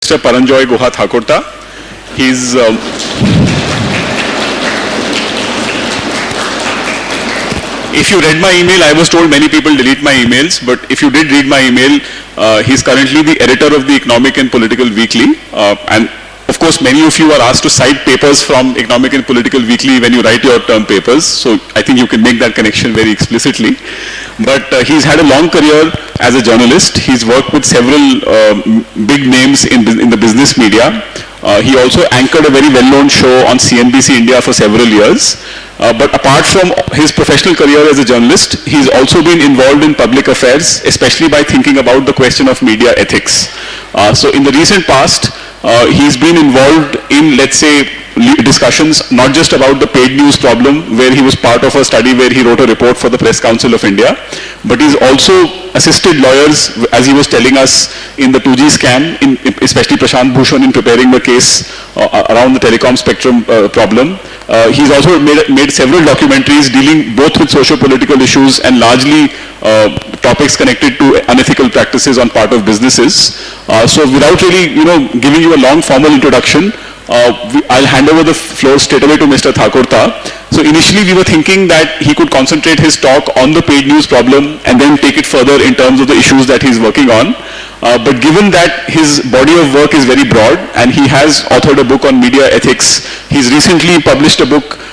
Mr. Paranjoy Guha Thakurta. He's if you read my email, I was told many people delete my emails, but if you did read my email, he's currently the editor of the Economic and Political Weekly, and of course many of you are asked to cite papers from Economic and Political Weekly when you write your term papers, so I think you can make that connection very explicitly. But he's had a long career as a journalist. He's worked with several big names in the business media. He also anchored a very well-known show on CNBC India for several years. But apart from his professional career as a journalist, he's also been involved in public affairs, especially by thinking about the question of media ethics. So in the recent past, he's been involved in, let's say, discussions not just about the paid news problem, where he was part of a study where he wrote a report for the Press Council of India, but he's also assisted lawyers, as he was telling us, in the 2G scam, especially Prashant Bhushan, in preparing the case around the telecom spectrum problem. He's also made several documentaries dealing both with socio-political issues and largely topics connected to unethical practices on part of businesses. So without really, giving you a long formal introduction, I'll hand over the floor straight away to Mr. Thakurta. So initially we were thinking that he could concentrate his talk on the paid news problem and then take it further in terms of the issues that he's working on. But given that his body of work is very broad and he has authored a book on media ethics, he's recently published a book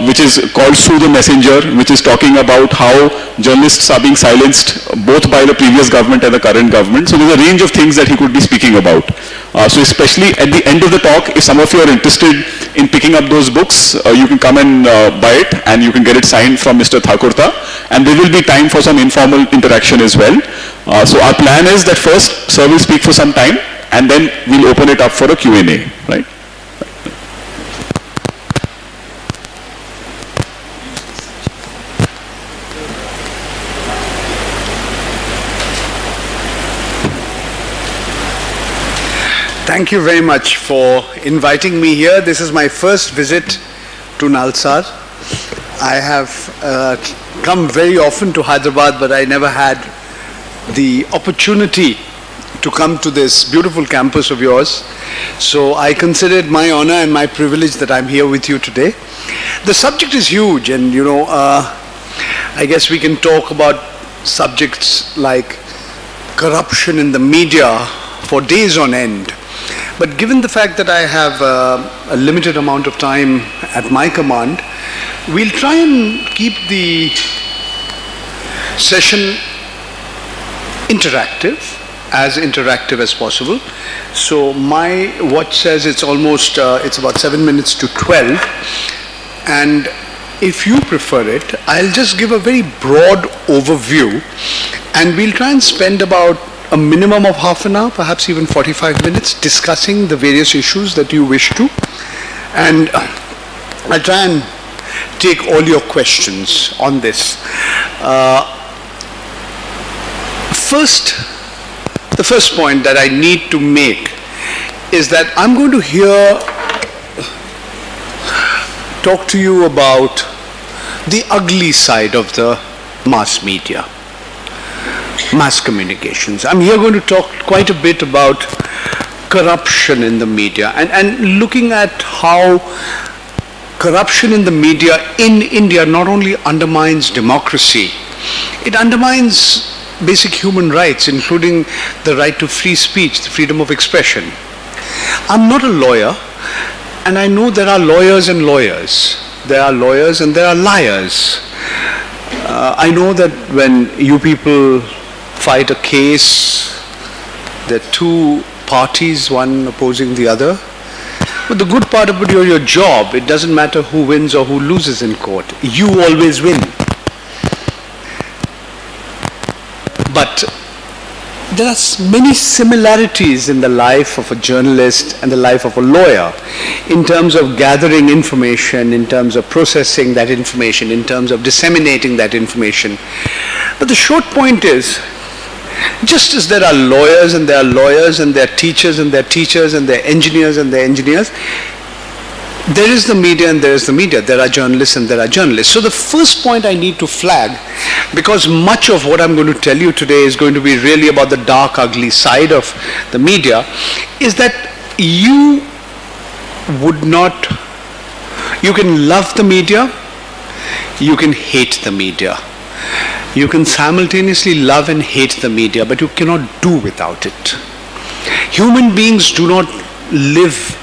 which is called Sue the Messenger, which is talking about how journalists are being silenced both by the previous government and the current government. So there's a range of things that he could be speaking about. So especially at the end of the talk, if some of you are interested in picking up those books, you can come and buy it and you can get it signed from Mr. Thakurta, and there will be time for some informal interaction as well. So our plan is that first sir will speak for some time and then we'll open it up for a Q&A, right? Thank you very much for inviting me here. This is my first visit to Nalsar. I have come very often to Hyderabad, but I never had the opportunity to come to this beautiful campus of yours. So I consider it my honor and my privilege that I'm here with you today. The subject is huge, and I guess we can talk about subjects like corruption in the media for days on end. But given the fact that I have a limited amount of time at my command, we'll try and keep the session interactive as possible. So my watch says it's almost, it's about 7 minutes to 12. And if you prefer it, I'll just give a very broad overview, and we'll try and spend about a minimum of half an hour, perhaps even 45 minutes, discussing the various issues that you wish to. And I'll try and take all your questions on this. The first point that I need to make is that I'm going to talk to you about the ugly side of the mass media. Mass communications. I'm here going to talk quite a bit about corruption in the media and looking at how corruption in the media in India not only undermines democracy, it undermines basic human rights, including the right to free speech, the freedom of expression. I'm not a lawyer, and I know there are lawyers and lawyers. There are lawyers and there are liars. I know that when you people fight a case, there are two parties, one opposing the other. But the good part about your job, it doesn't matter who wins or who loses in court. You always win. But there are many similarities in the life of a journalist and the life of a lawyer in terms of gathering information, in terms of processing that information, in terms of disseminating that information. But the short point is, just as there are lawyers and there are lawyers and there are teachers and there are teachers and there are engineers and there are engineers, there is the media and there is the media. There are journalists and there are journalists. So the first point I need to flag, because much of what I'm going to tell you today is going to be really about the dark, ugly side of the media, is that you can love the media, you can hate the media. You can simultaneously love and hate the media, but you cannot do without it. Human beings do not live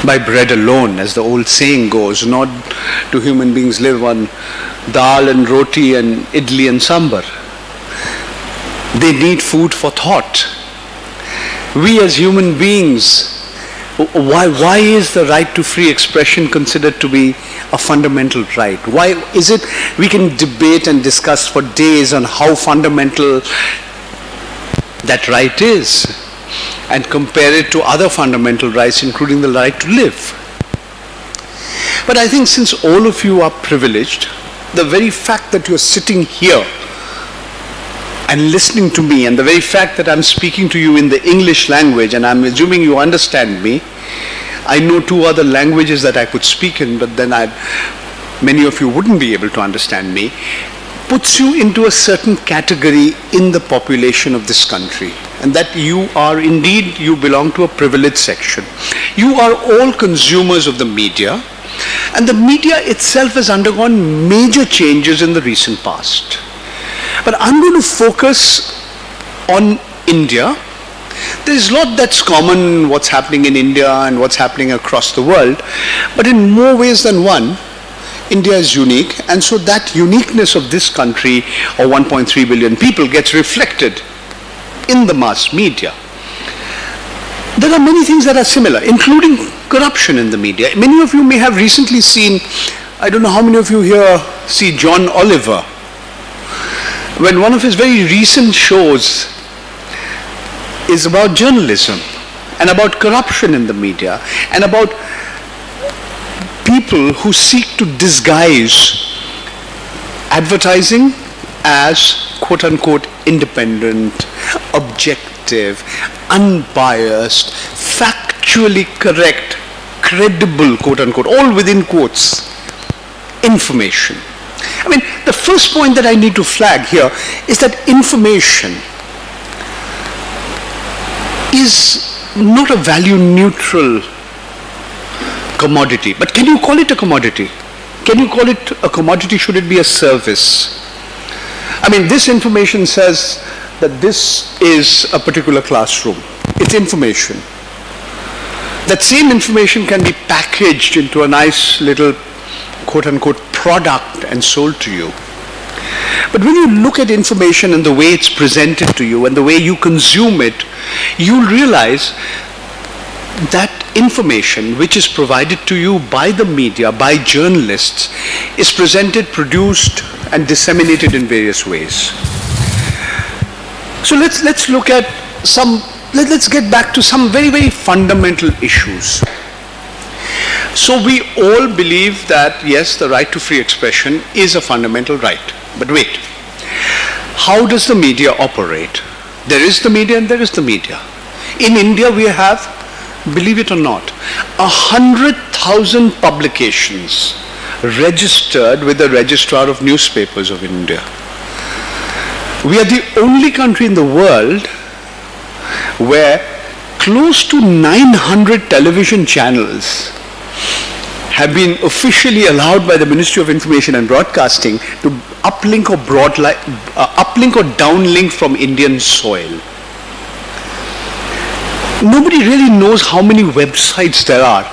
by bread alone, as the old saying goes. Nor do human beings live on dal and roti and idli and sambar. They need food for thought. We as human beings, why is the right to free expression considered to be a fundamental right? Why is it we can debate and discuss for days on how fundamental that right is and compare it to other fundamental rights, including the right to live? But I think since all of you are privileged, the very fact that you're sitting here and listening to me, and the very fact that I'm speaking to you in the English language, and I'm assuming you understand me. I know two other languages that I could speak in, but then many of you wouldn't be able to understand me, puts you into a certain category in the population of this country, and that you belong to a privileged section. You are all consumers of the media, and the media itself has undergone major changes in the recent past. But I'm going to focus on India. There's a lot that's common, what's happening in India and what's happening across the world, but in more ways than one, India is unique, and so that uniqueness of this country, or 1.3 billion people, gets reflected in the mass media. There are many things that are similar, including corruption in the media. Many of you may have recently seen, I don't know how many of you here see John Oliver, when one of his very recent shows is about journalism and about corruption in the media and about people who seek to disguise advertising as quote-unquote independent, objective, unbiased, factually correct, credible, quote-unquote, all within quotes, information. I mean, the first point that I need to flag here is that information is not a value-neutral commodity. But can you call it a commodity? Can you call it a commodity? Should it be a service? I mean, this information says that this is a particular classroom. It's information. That same information can be packaged into a nice little quote-unquote product and sold to you. But when you look at information and the way it's presented to you and the way you consume it, you'll realize that information which is provided to you by the media, by journalists, is presented, produced, and disseminated in various ways. So let's look at let's get back to some very, very fundamental issues. So we all believe that, yes, the right to free expression is a fundamental right. But wait, how does the media operate? There is the media and there is the media. In India we have, believe it or not, 100,000 publications registered with the Registrar of Newspapers of India. We are the only country in the world where close to 900 television channels have been officially allowed by the Ministry of Information and Broadcasting to uplink or downlink from Indian soil. Nobody really knows how many websites there are,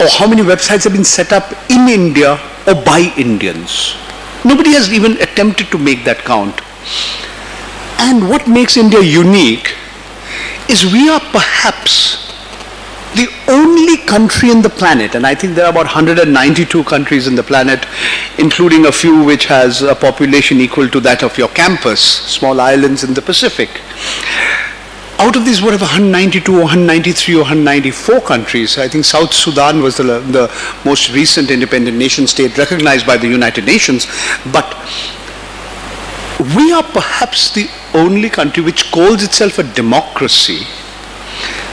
or how many websites have been set up in India or by Indians. Nobody has even attempted to make that count. And what makes India unique is we are perhaps the only country in the planet, and I think there are about 192 countries in the planet, including a few which has a population equal to that of your campus, small islands in the Pacific. Out of these, whatever, 192 or 193 or 194 countries, I think South Sudan was the most recent independent nation state recognized by the United Nations, but we are perhaps the only country which calls itself a democracy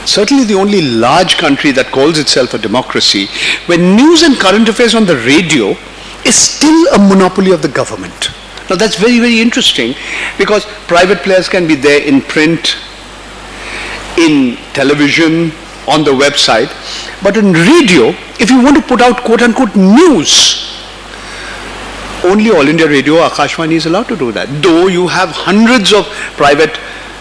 certainly the only large country that calls itself a democracy, where news and current affairs on the radio is still a monopoly of the government. Now that's very, very interesting, because private players can be there in print, in television, on the website, but in radio, if you want to put out quote-unquote news, only All India Radio, Akashvani is allowed to do that. Though you have hundreds of private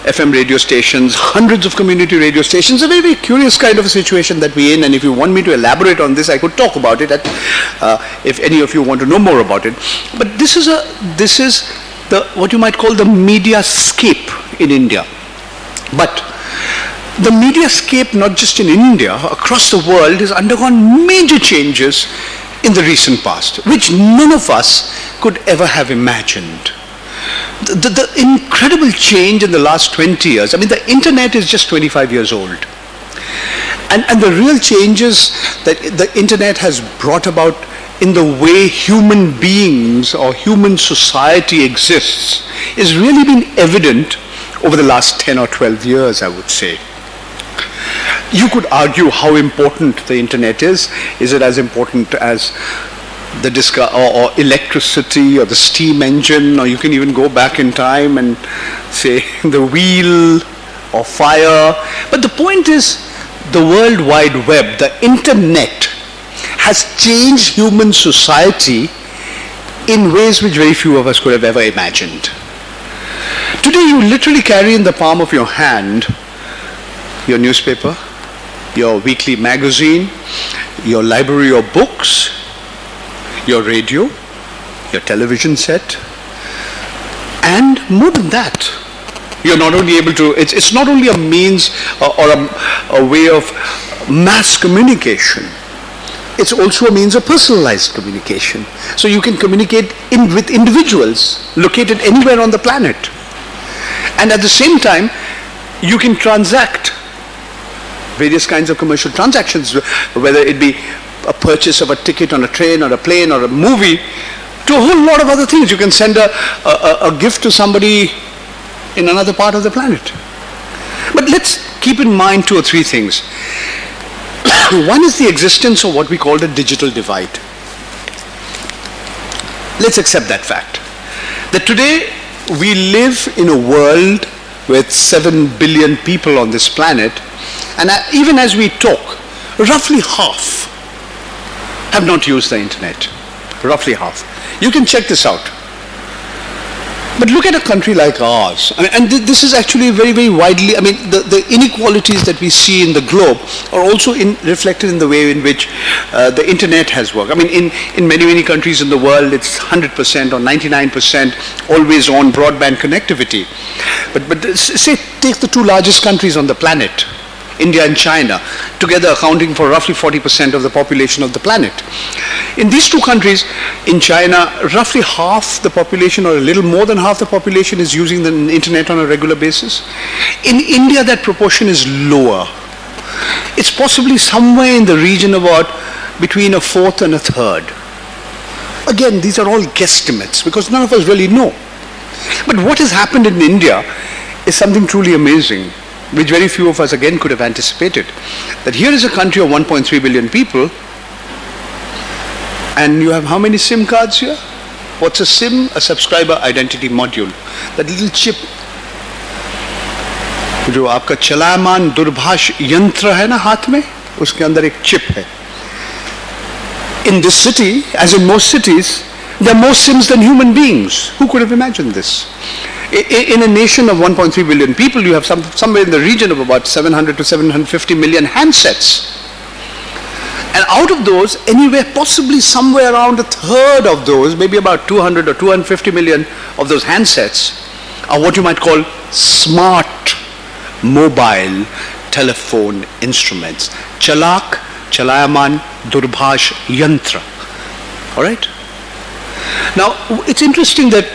FM radio stations, hundreds of community radio stations, a very, very curious kind of a situation that we're in, and if you want me to elaborate on this, I could talk about it, if any of you want to know more about it. But this is the what you might call the media-scape in India. But the media-scape, not just in India, across the world, has undergone major changes in the recent past, which none of us could ever have imagined. The incredible change in the last 20 years, I mean, the internet is just 25 years old. And the real changes that the internet has brought about in the way human beings or human society exists is really been evident over the last 10 or 12 years, I would say. You could argue how important the internet is. Is it as important as the or electricity or the steam engine, or you can even go back in time and say the wheel or fire? But the point is, the World Wide Web, the internet, has changed human society in ways which very few of us could have ever imagined. Today you literally carry in the palm of your hand your newspaper, your weekly magazine, your library of books, your radio, your television set, and more than that, you're not only able to, it's not only a means or a way of mass communication, it's also a means of personalized communication. So you can communicate with individuals located anywhere on the planet. And at the same time, you can transact various kinds of commercial transactions, whether it be a purchase of a ticket on a train or a plane or a movie, to a whole lot of other things. You can send a gift to somebody in another part of the planet. But let's keep in mind 2 or 3 things. One is the existence of what we call the digital divide. Let's accept that fact, that today we live in a world with 7 billion people on this planet, and even as we talk, roughly half have not used the internet. Roughly half. You can check this out. But look at a country like ours. And this is actually very, very widely, I mean, the inequalities that we see in the globe are also reflected in the way in which the internet has worked. I mean, in many, many countries in the world, it's 100% or 99% always on broadband connectivity. But say, take the 2 largest countries on the planet, India and China, together accounting for roughly 40% of the population of the planet. In these 2 countries, in China, roughly half the population or a little more than half the population is using the internet on a regular basis. In India, that proportion is lower. It's possibly somewhere in the region about between 1/4 and 1/3. Again, these are all guesstimates because none of us really know. But what has happened in India is something truly amazing, which very few of us again could have anticipated. That here is a country of 1.3 billion people, and you have how many SIM cards here? What's a SIM? A subscriber identity module. That little chip, जो आपका चलायमान दूरभाष यंत्र है ना हाथ में, उसके अंदर एक chip है. In this city, as in most cities, there are more SIMs than human beings. Who could have imagined this? In a nation of 1.3 billion people, you have somewhere in the region of about 700 to 750 million handsets. And out of those, anywhere possibly somewhere around 1/3 of those, maybe about 200 or 250 million of those handsets are what you might call smart mobile telephone instruments. Chalak, Chalayaman, Durbhash, Yantra. All right? Now, it's interesting that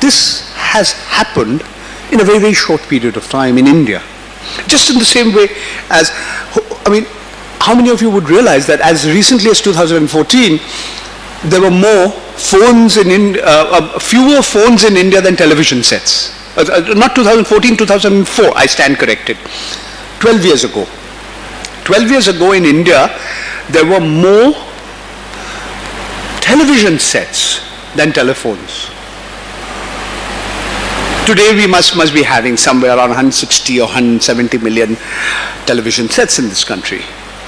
this has happened in a very, very short period of time in India. Just in the same way as, I mean, how many of you would realize that as recently as 2014, there were more phones fewer phones in India than television sets. Not 2014, 2004, I stand corrected. 12 years ago. 12 years ago in India, there were more television sets than telephones. Today we must be having somewhere around 160 or 170 million television sets in this country.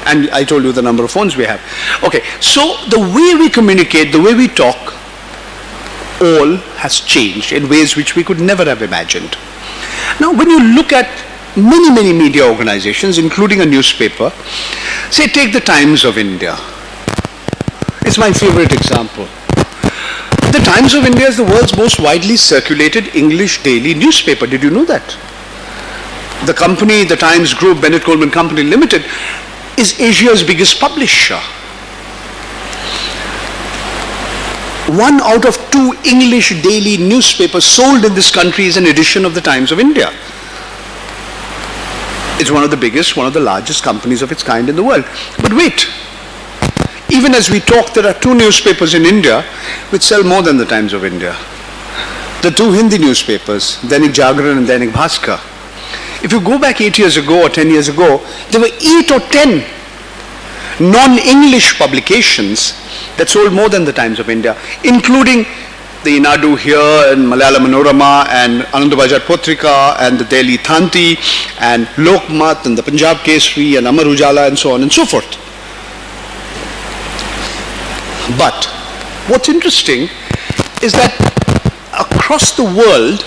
And I told you the number of phones we have. Okay, so the way we communicate, the way we talk, all has changed in ways which we could never have imagined. Now, when you look at many media organizations, including a newspaper, say take the Times of India. It's my favorite example. The Times of India is the world's most widely circulated English daily newspaper. Did you know that? The company, the Times Group, Bennett Coleman Company Limited, is Asia's biggest publisher. 1 out of 2 English daily newspapers sold in this country is an edition of the Times of India. It's one of the biggest, one of the largest companies of its kind in the world. But wait, even as we talk, there are 2 newspapers in India which sell more than the Times of India. The 2 Hindi newspapers, Dainik Jagran and Dainik Bhaskar. If you go back 8 years ago or 10 years ago, there were 8 or 10 non-English publications that sold more than the Times of India, including the Inadu here and Malayalam Manorama and Anandabajar Potrika and the Delhi Thanti and Lokmat and the Punjab Kesri and Amar Ujala and so on and so forth. But what's interesting is that across the world,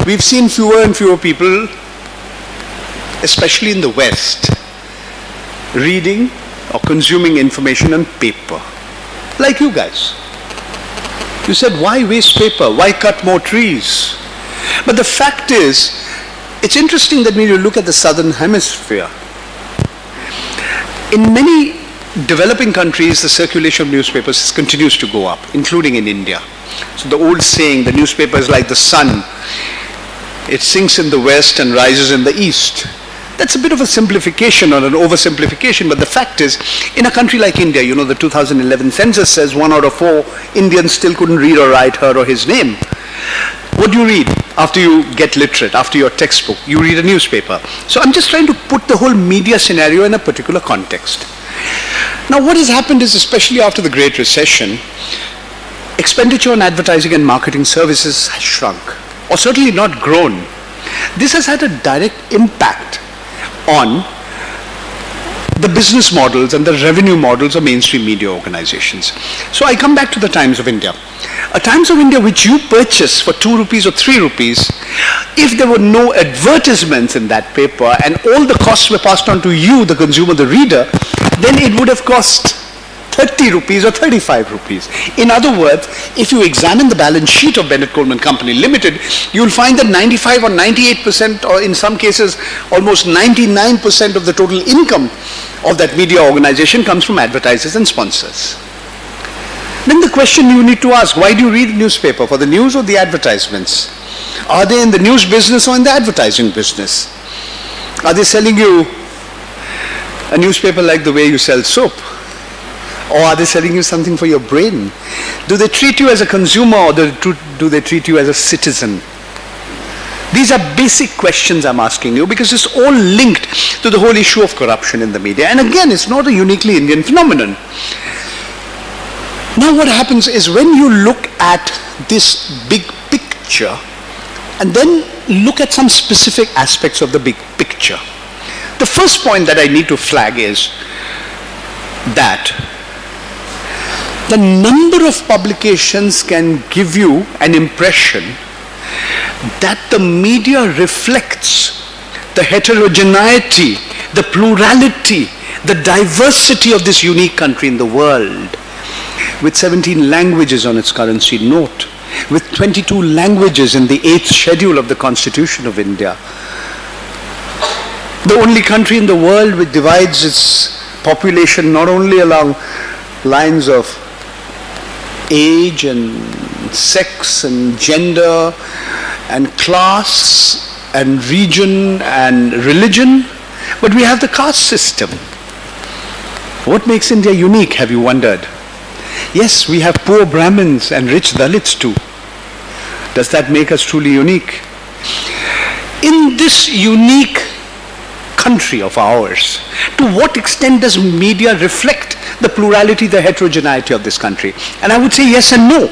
we've seen fewer and fewer people, especially in the West, reading or consuming information on paper, like you guys. You said, why waste paper? Why cut more trees? But the fact is, it's interesting that when you look at the southern hemisphere, in many developing countries, the circulation of newspapers continues to go up, including in India. So the old saying, the newspaper is like the sun. It sinks in the west and rises in the east. That's a bit of a simplification or an oversimplification, but the fact is, in a country like India, you know, the 2011 census says 1 out of 4 Indians still couldn't read or write her or his name. What do you read after you get literate, after your textbook? You read a newspaper. So I'm just trying to put the whole media scenario in a particular context. Now what has happened is, especially after the Great Recession, expenditure on advertising and marketing services has shrunk, or certainly not grown. This has had a direct impact on the business models and the revenue models of mainstream media organizations. So I come back to the Times of India. A Times of India which you purchase for 2 rupees or 3 rupees, if there were no advertisements in that paper and all the costs were passed on to you, the consumer, the reader, then it would have cost 30 rupees or 35 rupees. In other words, if you examine the balance sheet of Bennett Coleman Company Limited, you'll find that 95 or 98%, or in some cases almost 99% of the total income of that media organization comes from advertisers and sponsors. Then the question you need to ask, why do you read the newspaper? For the news or the advertisements? Are they in the news business or in the advertising business? Are they selling you a newspaper like the way you sell soap? Or are they selling you something for your brain? Do they treat you as a consumer, or do they treat you as a citizen? These are basic questions I'm asking you, because it's all linked to the whole issue of corruption in the media. And again, it's not a uniquely Indian phenomenon. Now what happens is, when you look at this big picture and then look at some specific aspects of the big picture, the first point that I need to flag is that the number of publications can give you an impression that the media reflects the heterogeneity, the plurality, the diversity of this unique country in the world, with 17 languages on its currency note, with 22 languages in the 8th schedule of the Constitution of India. The only country in the world which divides its population not only along lines of age and sex and gender and class and region and religion, but we have the caste system. What makes India unique, have you wondered? Yes, we have poor Brahmins and rich Dalits too. Does that make us truly unique? In this unique country of ours? To what extent does media reflect the plurality, the heterogeneity of this country? And I would say yes and no.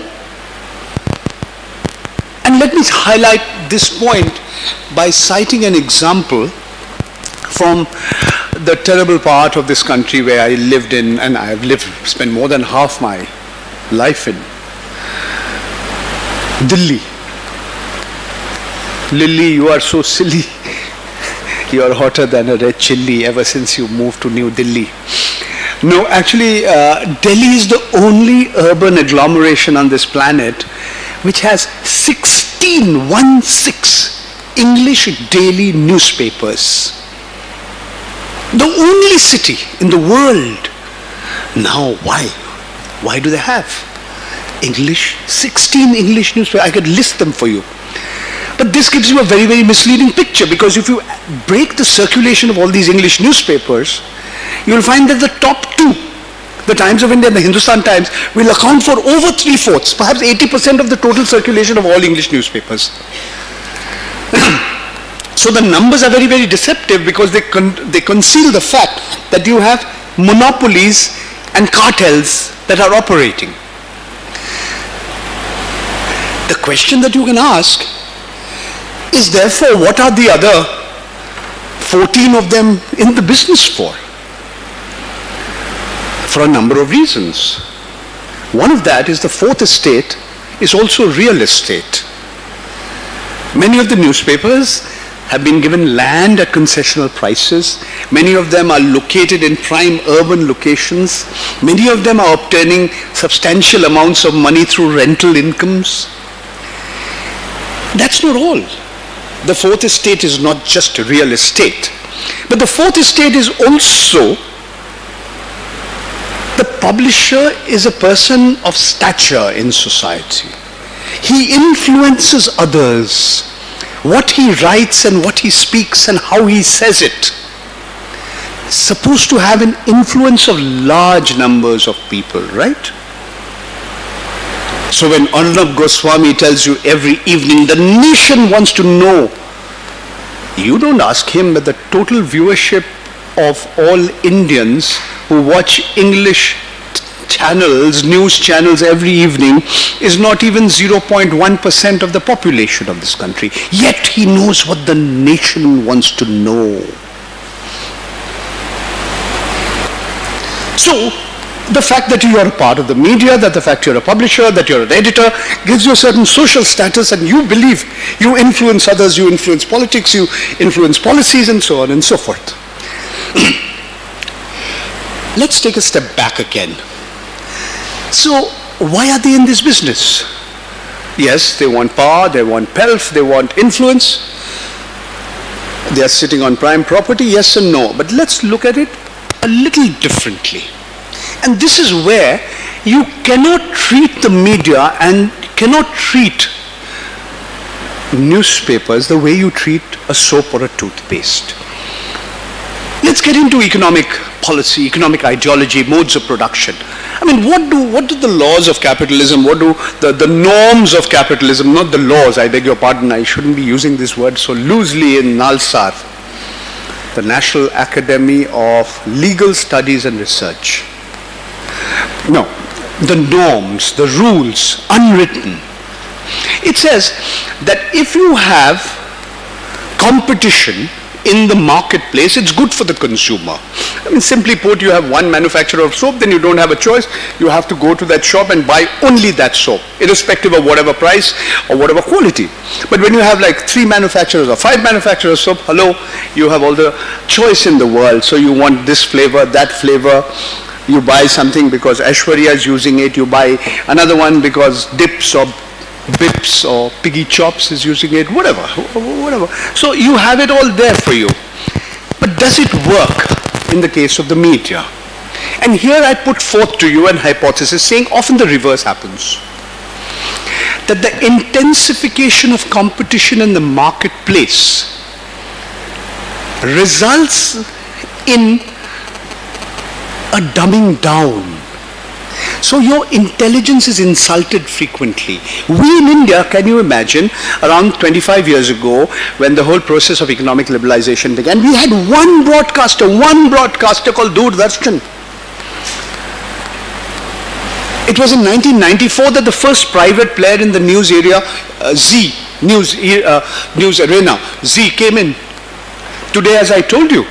And let me highlight this point by citing an example from the terrible part of this country where I lived in, and I have spent more than half my life in. Delhi. Lily, you are so silly. You are hotter than a red chilli ever since you moved to New Delhi. No, actually, Delhi is the only urban agglomeration on this planet which has 16 English daily newspapers. The only city in the world. Now, why? Why do they have 16 English newspapers? I could list them for you. But this gives you a very, very misleading picture, because if you break the circulation of all these English newspapers, you will find that the top two, the Times of India and the Hindustan Times, will account for over 3/4, perhaps 80% of the total circulation of all English newspapers. So the numbers are very, very deceptive, because they conceal the fact that you have monopolies and cartels that are operating. The question that you can ask is therefore, what are the other 14 of them in the business for? For a number of reasons. One of that is the fourth estate is also real estate. Many of the newspapers have been given land at concessional prices. Many of them are located in prime urban locations. Many of them are obtaining substantial amounts of money through rental incomes. That's not all. The fourth estate is not just real estate, but the fourth estate is also, the publisher is a person of stature in society. He influences others. What he writes and what he speaks and how he says it is supposed to have an influence of large numbers of people, right? So when Arnab Goswami tells you every evening, the nation wants to know, you don't ask him, but the total viewership of all Indians who watch English channels, news channels every evening, is not even 0.1% of the population of this country. Yet he knows what the nation wants to know. So, the fact that you are a part of the media, that the fact you're a publisher, that you're an editor, gives you a certain social status, and you believe you influence others, you influence politics, you influence policies, and so on and so forth. Let's take a step back again. So, why are they in this business? Yes, they want power, they want pelf, they want influence. They are sitting on prime property, yes and no. But let's look at it a little differently. And this is where you cannot treat the media and cannot treat newspapers the way you treat a soap or a toothpaste. Let's get into economic policy, economic ideology, modes of production. I mean, what do the laws of capitalism, what do the norms of capitalism, not the laws, I beg your pardon, I shouldn't be using this word so loosely, in Nalsar, the National Academy of Legal Studies and Research. No, the norms, the rules, unwritten. It says that if you have competition in the marketplace, it's good for the consumer. I mean, simply put, you have one manufacturer of soap, then you don't have a choice. You have to go to that shop and buy only that soap, irrespective of whatever price or whatever quality. But when you have like 3 manufacturers or 5 manufacturers of soap, hello, you have all the choice in the world. So you want this flavor, that flavor. You buy something because Aishwarya is using it. You buy another one because Dips or Bips or Piggy Chops is using it, whatever. So you have it all there for you. But does it work in the case of the media? And here I put forth to you an hypothesis saying often the reverse happens. That the intensification of competition in the marketplace results in a dumbing down. So your intelligence is insulted frequently. We in India, can you imagine, around 25 years ago, when the whole process of economic liberalization began, we had one broadcaster called Doordarshan. It was in 1994 that the first private player in the news area, news arena, Z, came in. Today, as I told you,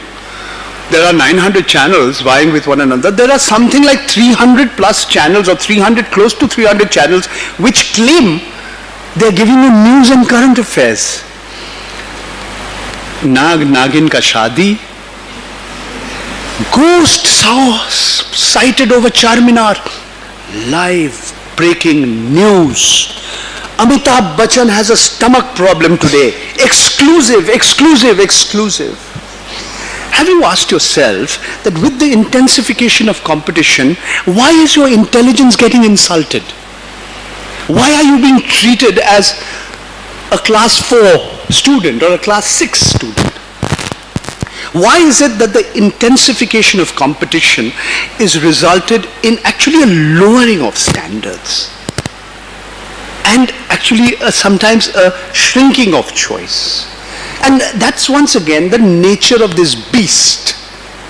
there are 900 channels vying with one another. There are something like 300 plus channels, or 300, close to 300 channels, which claim they are giving you news and current affairs. Nagin ka shadi. Ghost sighted over Charminar. Live breaking news. Amitabh Bachchan has a stomach problem today. Exclusive. Have you asked yourself that with the intensification of competition, why is your intelligence getting insulted? Why are you being treated as a class 4 student or a class 6 student? Why is it that the intensification of competition is resulted in actually a lowering of standards and actually sometimes a shrinking of choice? And that's once again the nature of this beast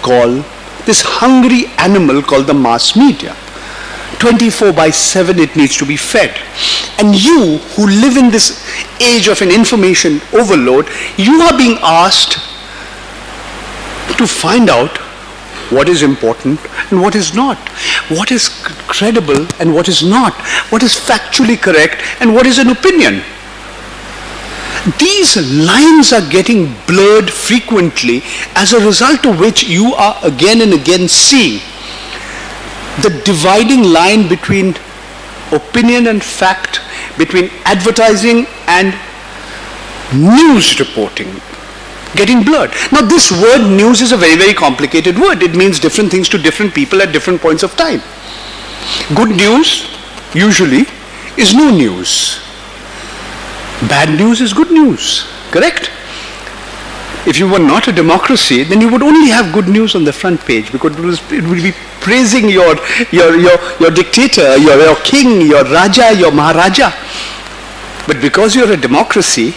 called, this hungry animal called the mass media. 24/7 it needs to be fed. And you who live in this age of an information overload, you are being asked to find out what is important and what is not, what is credible and what is not, what is factually correct and what is an opinion. These lines are getting blurred frequently, as a result of which you are again and again seeing the dividing line between opinion and fact, between advertising and news reporting, getting blurred. Now this word news is a very, very complicated word. It means different things to different people at different points of time. Good news usually is no news. Bad news is good news, correct? If you were not a democracy, then you would only have good news on the front page, because it would be praising your dictator, your king, your Raja, your Maharaja. But because you're a democracy,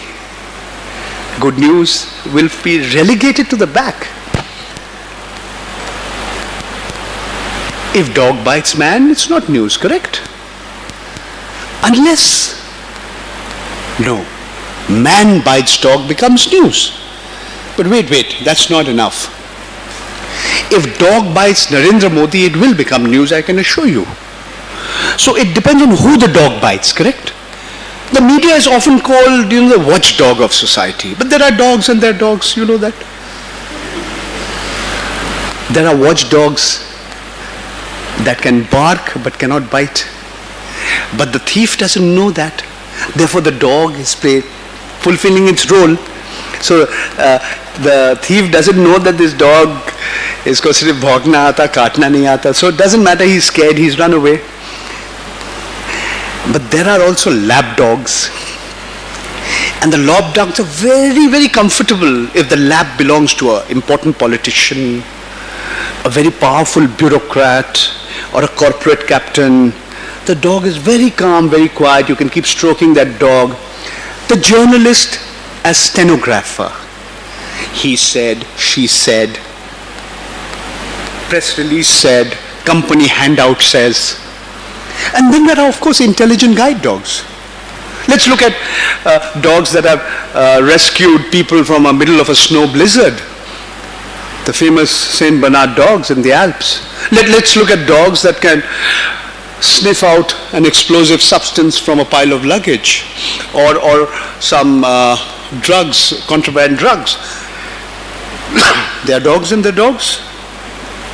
good news will be relegated to the back. If dog bites man, it's not news, correct? Unless, no, man bites dog becomes news. But wait, that's not enough. If dog bites Narendra Modi, it will become news, I can assure you. So it depends on who the dog bites, correct? The media is often called, the watchdog of society. But there are dogs and there are dogs, you know that. There are watchdogs that can bark but cannot bite. But the thief doesn't know that. Therefore the dog is fulfilling its role. So the thief doesn't know that this dog is sirf bhaugna aata, kaatna nahi aata. So it doesn't matter, he's scared, he's run away. But there are also lap dogs. And the lap dogs are very, very comfortable if the lap belongs to an important politician, a very powerful bureaucrat, or a corporate captain. The dog is very calm, very quiet. You can keep stroking that dog. The journalist as stenographer. He said, she said, press release said, company handout says. And then there are, of course, intelligent guide dogs. Let's look at dogs that have rescued people from the middle of a snow blizzard. The famous Saint Bernard dogs in the Alps. Let's look at dogs that can sniff out an explosive substance from a pile of luggage, or some drugs, contraband drugs. There are dogs and there are dogs.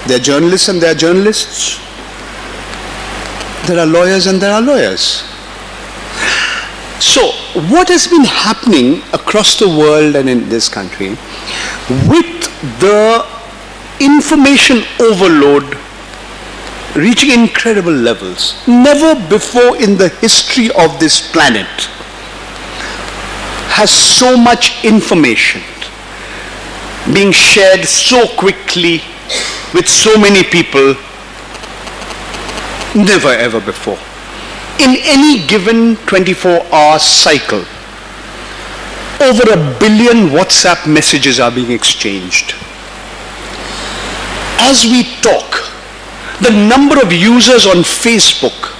There are journalists and there are journalists. There are lawyers and there are lawyers. So, what has been happening across the world and in this country with the information overload reaching incredible levels? Never before in the history of this planet has so much information being shared so quickly with so many people Never ever before. In any given 24-hour cycle, over 1 billion WhatsApp messages are being exchanged. As we talk, the number of users on Facebook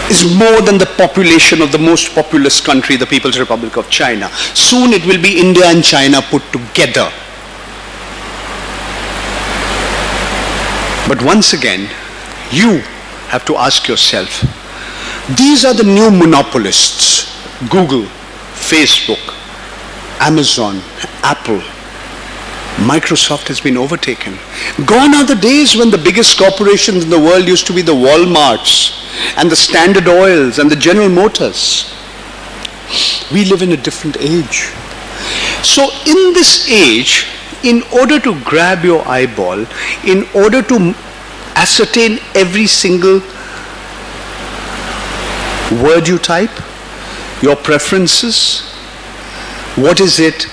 is more than the population of the most populous country, the People's Republic of China. Soon it will be India and China put together. But once again, you have to ask yourself, these are the new monopolists: Google, Facebook, Amazon, Apple. Microsoft has been overtaken. Gone are the days when the biggest corporations in the world used to be the Walmarts and the Standard Oils and the General Motors. We live in a different age. So in this age, in order to grab your eyeball, in order to ascertain every single word you type, your preferences, what is it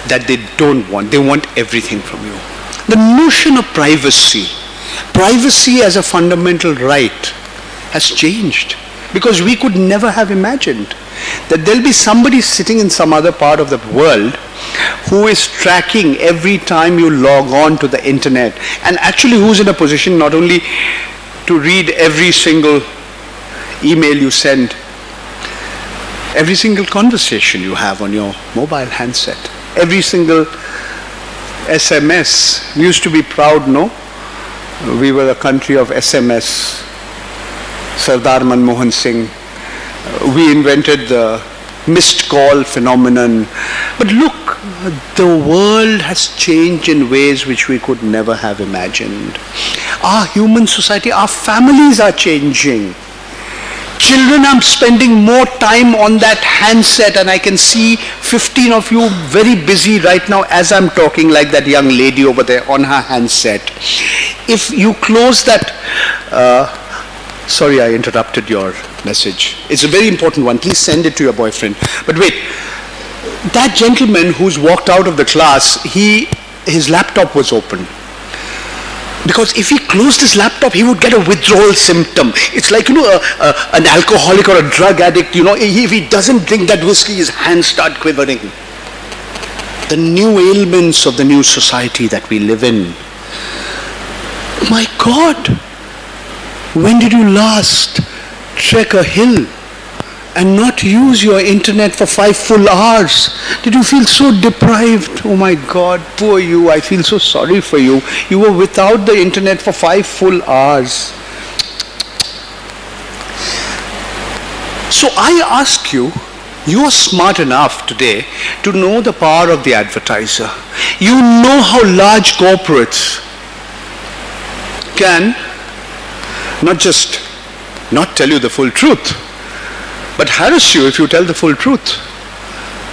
that they don't want? They want everything from you. The notion of privacy as a fundamental right has changed, because we could never have imagined that there'll be somebody sitting in some other part of the world who is tracking every time you log on to the internet, and actually who's in a position not only to read every single email you send, every single conversation you have on your mobile handset, every single SMS. We used to be proud, no? We were a country of SMS. Sardar Manmohan Singh. We invented the missed call phenomenon. But look, the world has changed in ways which we could never have imagined. Our human society, our families are changing. Children are spending more time on that handset, and I can see 15 of you very busy right now as I'm talking, like that young lady over there on her handset. If you close that, sorry, I interrupted your message. It's a very important one. Please send it to your boyfriend. But wait, that gentleman who's walked out of the class, his laptop was open. Because if he closed his laptop, he would get a withdrawal symptom. It's like, an alcoholic or a drug addict, if he doesn't drink that whiskey, his hands start quivering. The new ailments of the new society that we live in. My God, when did you last trek a hill and not use your internet for 5 full hours? Did you feel so deprived? Oh my God, poor you, I feel so sorry for you. You were without the internet for 5 full hours. So I ask you, you are smart enough today to know the power of the advertiser. You know how large corporates can not just not tell you the full truth, but harass you if you tell the full truth,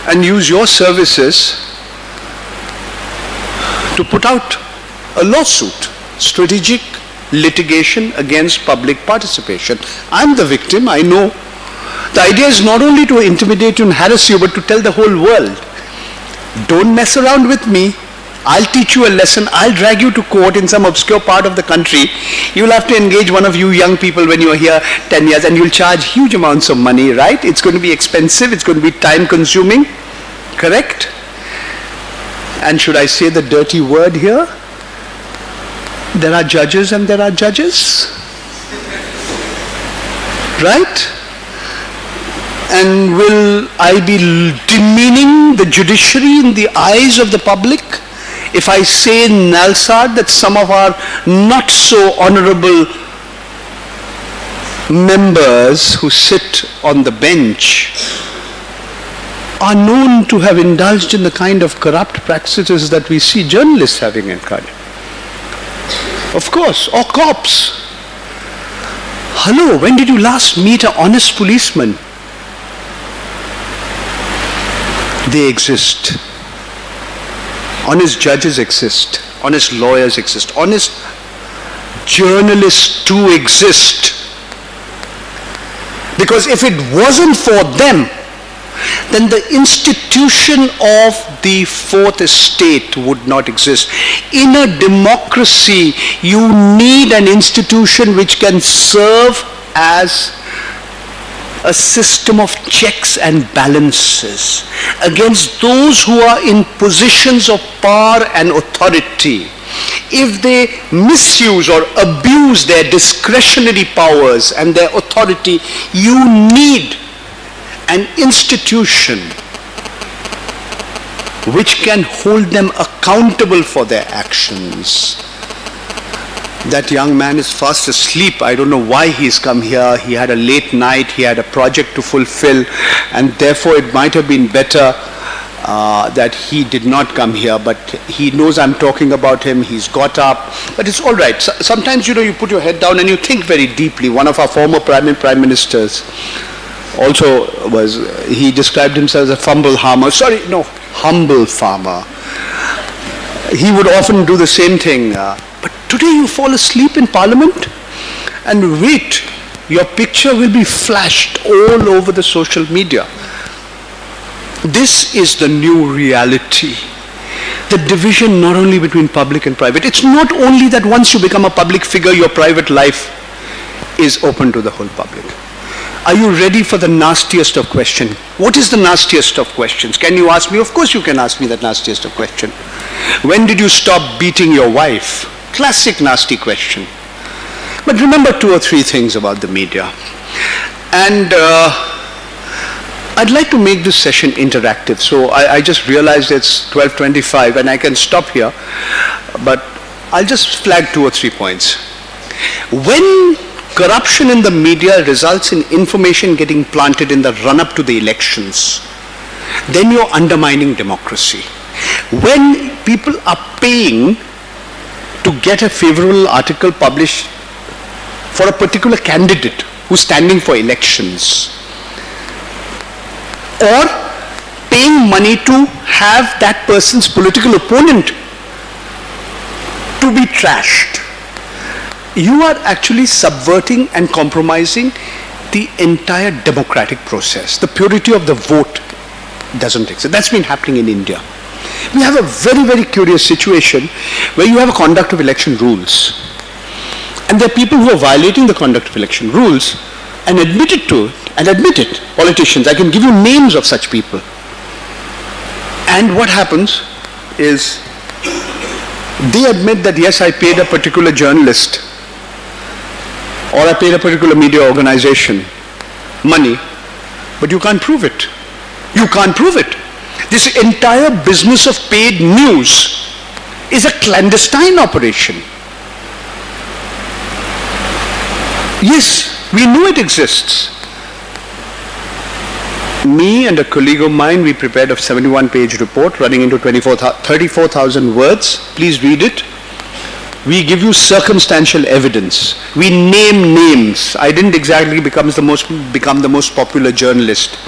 and use your services to put out a lawsuit, strategic litigation against public participation. I'm the victim, I know. The idea is not only to intimidate you and harass you, but to tell the whole world, don't mess around with me. I'll teach you a lesson. I'll drag you to court in some obscure part of the country. You'll have to engage one of you young people when you're here 10 years, and you'll charge huge amounts of money, right? It's going to be expensive. It's going to be time consuming. Correct? And should I say the dirty word here? There are judges and there are judges. Right? And will I be demeaning the judiciary in the eyes of the public if I say in Nalsar that some of our not so honorable members who sit on the bench are known to have indulged in the kind of corrupt practices that we see journalists having encouraged? Of course, or cops. Hello, when did you last meet an honest policeman? They exist. Honest judges exist. Honest lawyers exist. Honest journalists too exist. Because if it wasn't for them, then the institution of the fourth estate would not exist. In a democracy, you need an institution which can serve as a system of checks and balances against those who are in positions of power and authority. If they misuse or abuse their discretionary powers and their authority, you need an institution which can hold them accountable for their actions. That young man is fast asleep. I don't know why he's come here. He had a late night, he had a project to fulfill, and therefore it might have been better that he did not come here, but he knows I'm talking about him. He's got up, but it's all right. Sometimes, you know, you put your head down and you think very deeply. One of our former prime ministers also he described himself as a humble farmer. He would often do the same thing. But today you fall asleep in Parliament and wait, your picture will be flashed all over the social media. This is the new reality. The division not only between public and private. It's not only that once you become a public figure, your private life is open to the whole public. Are you ready for the nastiest of questions? What is the nastiest of questions? Can you ask me? Of course you can ask me that nastiest of question. When did you stop beating your wife? Classic nasty question. But remember 2 or 3 things about the media. And I'd like to make this session interactive. So I just realized it's 12:25 and I can stop here. But I'll just flag 2 or 3 points. When corruption in the media results in information getting planted in the run-up to the elections, then you're undermining democracy. When people are paying to get a favorable article published for a particular candidate who's standing for elections, or paying money to have that person's political opponent to be trashed, you are actually subverting and compromising the entire democratic process. The purity of the vote doesn't exist. That's been happening in India. We have a very, very curious situation where you have a conduct of election rules. And there are people who are violating the conduct of election rules and admit it, politicians. I can give you names of such people. And what happens is they admit that yes, I paid a particular journalist or I paid a particular media organization money, but you can't prove it. You can't prove it. This entire business of paid news is a clandestine operation. Yes, we know it exists. Me and a colleague of mine, we prepared a 71-page report running into 34,000 words. Please read it. We give you circumstantial evidence. We name names. I didn't exactly become the most popular journalist.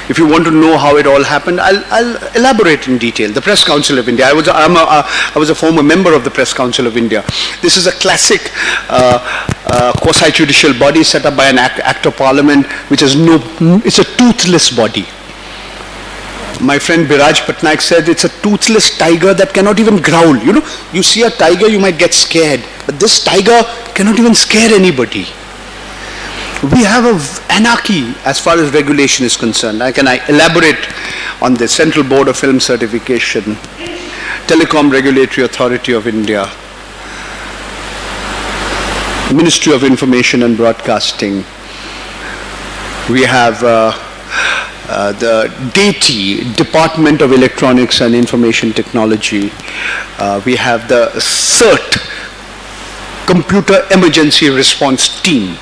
If you want to know how it all happened, I'll elaborate in detail. The Press Council of India. I was a former member of the Press Council of India. This is a classic quasi-judicial body set up by an act of parliament, which is it's a toothless body. My friend Biraj Patnaik said it's a toothless tiger that cannot even growl. You know, you see a tiger, you might get scared, but this tiger cannot even scare anybody. We have anarchy as far as regulation is concerned. I elaborate on the Central Board of Film Certification, Telecom Regulatory Authority of India, Ministry of Information and Broadcasting. We have the DETI, Department of Electronics and Information Technology. We have the CERT, Computer Emergency Response Team.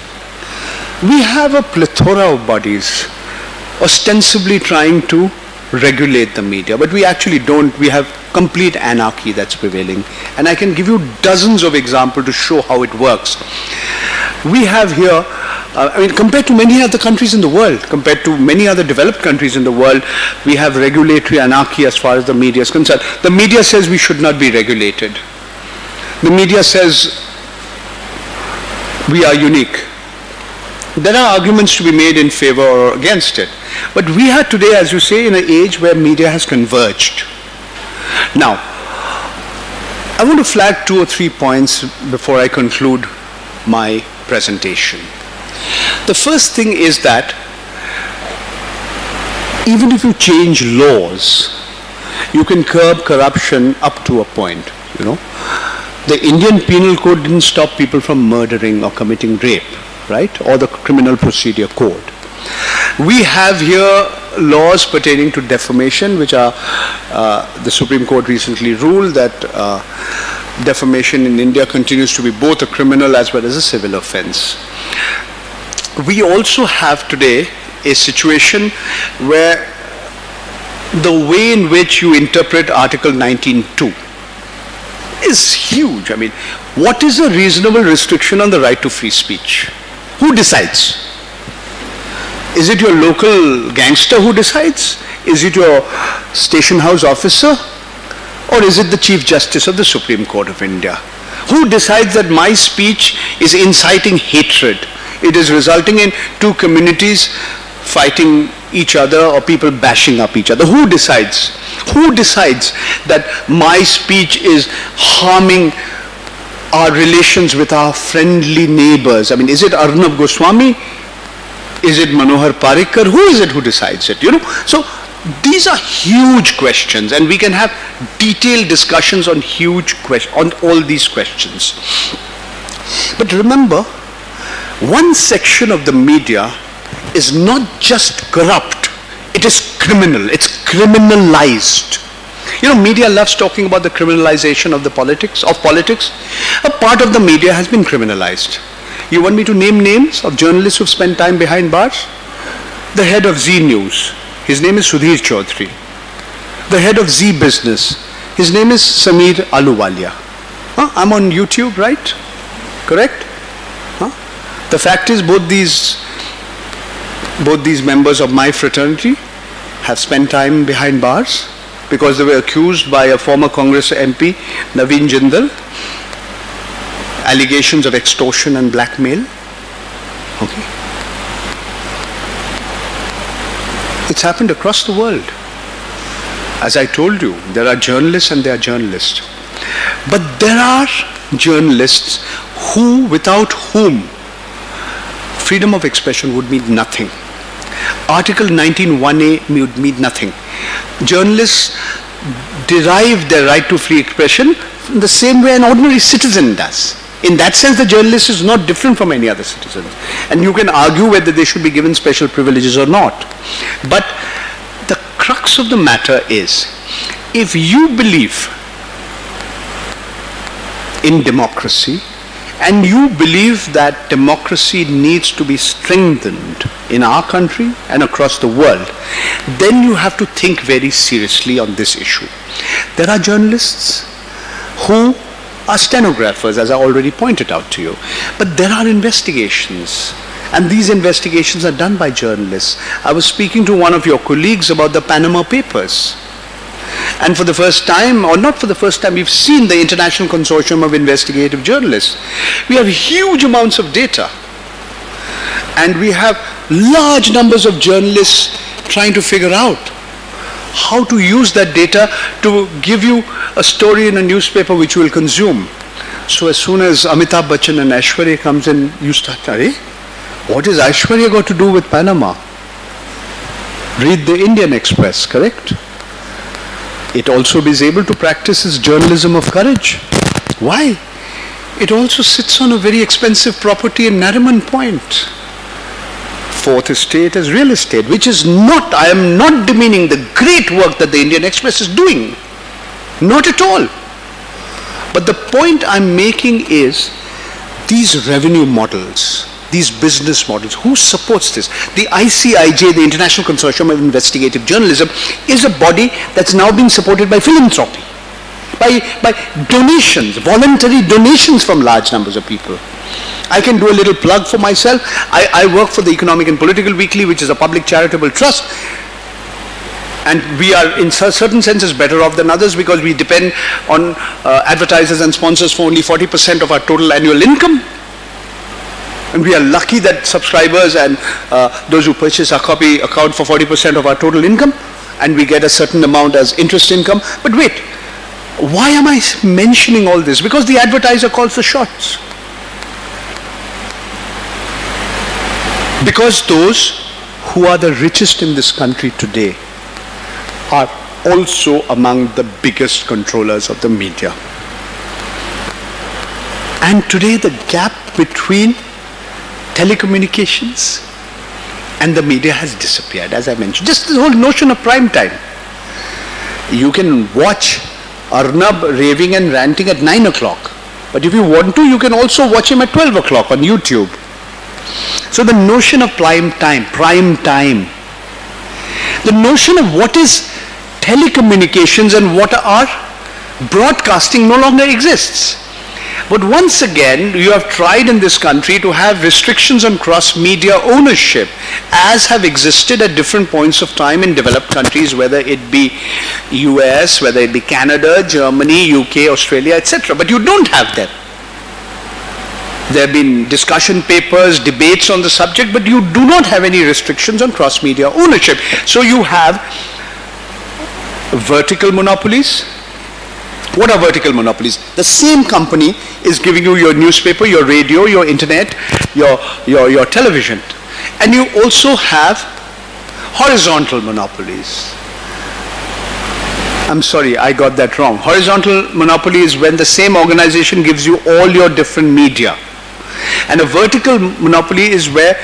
We have a plethora of bodies ostensibly trying to regulate the media, but we actually don't. We have complete anarchy that's prevailing. And I can give you dozens of examples to show how it works. We have here, compared to many other countries in the world, compared to many other developed countries in the world, we have regulatory anarchy as far as the media is concerned. The media says we should not be regulated. The media says we are unique. There are arguments to be made in favor or against it. But we are today, as you say, in an age where media has converged. Now, I want to flag 2 or 3 points before I conclude my presentation. The first thing is that even if you change laws, you can curb corruption up to a point, you know. The Indian Penal Code didn't stop people from murdering or committing rape, right? Or the Criminal Procedure Code. We have here laws pertaining to defamation, which are, the Supreme Court recently ruled that defamation in India continues to be both a criminal as well as a civil offense. We also have today a situation where the way in which you interpret Article 19(2) is huge. I mean, what is a reasonable restriction on the right to free speech? Who decides? Is it your local gangster who decides? Is it your station house officer? Or is it the Chief Justice of the Supreme Court of India? Who decides that my speech is inciting hatred? It is resulting in two communities fighting each other or people bashing up each other. Who decides? Who decides that my speech is harming our relations with our friendly neighbors? I mean, is it Arnab Goswami? Is it Manohar Parrikar? Who is it who decides it? You know? So these are huge questions, and we can have detailed discussions on on all these questions. But remember, one section of the media is not just corrupt, it is criminal, it's criminalized. You know, media loves talking about the criminalization of politics. A part of the media has been criminalized. You want me to name names of journalists who've spent time behind bars? The head of Zee News, his name is Sudhir Chaudhary. The head of Zee Business, his name is Sameer Ahluwalia. I'm on YouTube, right? Correct? The fact is, both these members of my fraternity have spent time behind bars because they were accused by a former Congress MP, Naveen Jindal, allegations of extortion and blackmail. Okay. It's happened across the world. As I told you, there are journalists and there are journalists. But there are journalists without whom freedom of expression would mean nothing. Article 19(1)(a) would mean nothing. Journalists derive their right to free expression in the same way an ordinary citizen does. In that sense, the journalist is not different from any other citizen. And you can argue whether they should be given special privileges or not. But the crux of the matter is, if you believe in democracy, and you believe that democracy needs to be strengthened in our country and across the world, then you have to think very seriously on this issue. There are journalists who are stenographers, as I already pointed out to you. But there are investigations, and these investigations are done by journalists. I was speaking to one of your colleagues about the Panama Papers. And for the first time, or not for the first time, we've seen the International Consortium of Investigative Journalists. We have huge amounts of data. And we have large numbers of journalists trying to figure out how to use that data to give you a story in a newspaper which you will consume. So as soon as Amitabh Bachchan and Aishwarya comes in, you start, what is Aishwarya got to do with Panama? Read the Indian Express, correct? It also is able to practice its journalism of courage. Why? It also sits on a very expensive property in Nariman Point. Fourth estate as real estate, which is not, I am not demeaning the great work that the Indian Express is doing. Not at all. But the point I'm making is these revenue models, these business models, who supports this? The ICIJ, the International Consortium of Investigative Journalism, is a body that's now being supported by philanthropy, by donations, voluntary donations from large numbers of people. I can do a little plug for myself. I work for the Economic and Political Weekly, which is a public charitable trust. And we are in certain senses better off than others because we depend on advertisers and sponsors for only 40% of our total annual income. And we are lucky that subscribers and those who purchase our copy account for 40% of our total income, and we get a certain amount as interest income. But wait, why am I mentioning all this? Because the advertiser calls the shots. Because those who are the richest in this country today are also among the biggest controllers of the media. And today the gap between telecommunications and the media has disappeared, as I mentioned. Just the whole notion of prime time. You can watch Arnab raving and ranting at 9 o'clock. But if you want to, you can also watch him at 12 o'clock on YouTube. So the notion of prime time, the notion of what is telecommunications and what are broadcasting no longer exists. But once again, you have tried in this country to have restrictions on cross-media ownership, as have existed at different points of time in developed countries, whether it be US, whether it be Canada, Germany, UK, Australia, etc. But you don't have them. There have been discussion papers, debates on the subject, but you do not have any restrictions on cross-media ownership. So you have vertical monopolies. What are vertical monopolies? The same company is giving you your newspaper, your radio, your internet, your television. And you also have horizontal monopolies. I'm sorry, I got that wrong. Horizontal monopoly is when the same organization gives you all your different media. And a vertical monopoly is where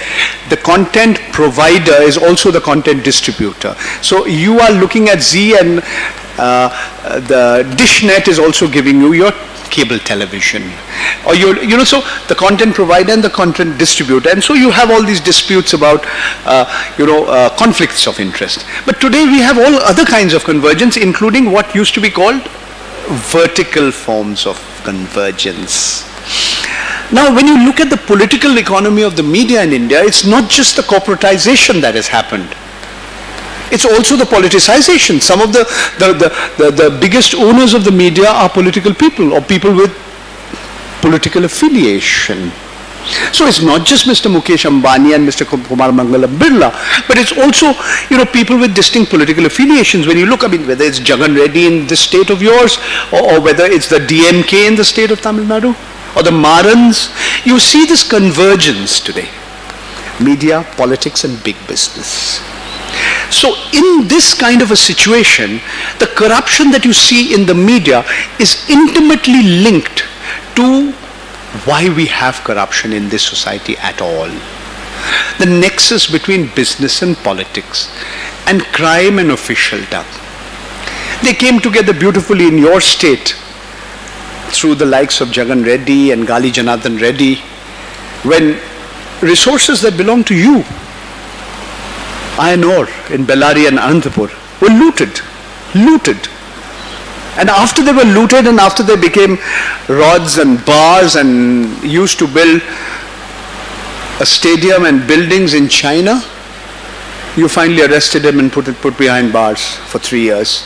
the content provider is also the content distributor. So you are looking at Z, and the DishNet is also giving you your cable television. Or so the content provider and the content distributor. And so you have all these disputes about, conflicts of interest. But today we have all other kinds of convergence, including what used to be called vertical forms of convergence. Now, when you look at the political economy of the media in India, it's not just the corporatization that has happened. It's also the politicization. Some of the biggest owners of the media are political people, or people with political affiliation. So it's not just Mr. Mukesh Ambani and Mr. Kumar Mangalam Birla, but it's also, people with distinct political affiliations. When you look, whether it's Jagan Reddy in this state of yours, or whether it's the DMK in the state of Tamil Nadu, or the Marans, you see this convergence today. Media, politics, and big business. So in this kind of a situation, the corruption that you see in the media is intimately linked to why we have corruption in this society at all. The nexus between business and politics, and crime and officialdom. They came together beautifully in your state through the likes of Jagan Reddy and Gali Janardhan Reddy, when resources that belong to you, iron ore in Bellary and Anantapur, were looted. And after they were looted, and after they became rods and bars and used to build a stadium and buildings in China, you finally arrested him and put behind bars for 3 years.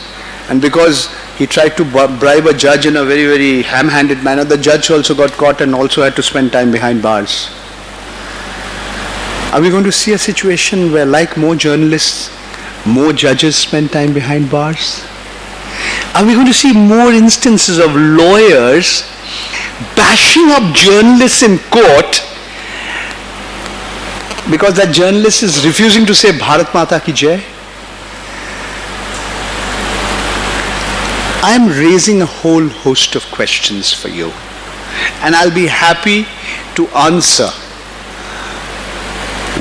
And because he tried to bribe a judge in a very, very ham-handed manner, the judge also got caught and also had to spend time behind bars. Are we going to see a situation where, like more journalists, more judges spend time behind bars? Are we going to see more instances of lawyers bashing up journalists in court because that journalist is refusing to say Bharat Mata Ki Jai? I am raising a whole host of questions for you, and I'll be happy to answer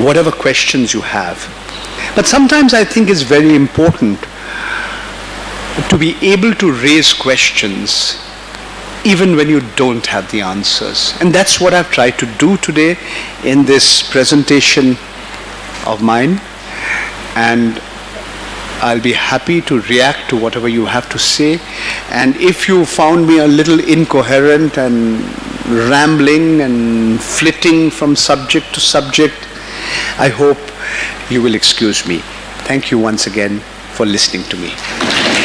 whatever questions you have. But sometimes I think it's very important to be able to raise questions even when you don't have the answers. And that's what I've tried to do today in this presentation of mine. And I'll be happy to react to whatever you have to say. And if you found me a little incoherent and rambling and flitting from subject to subject, I hope you will excuse me. Thank you once again for listening to me.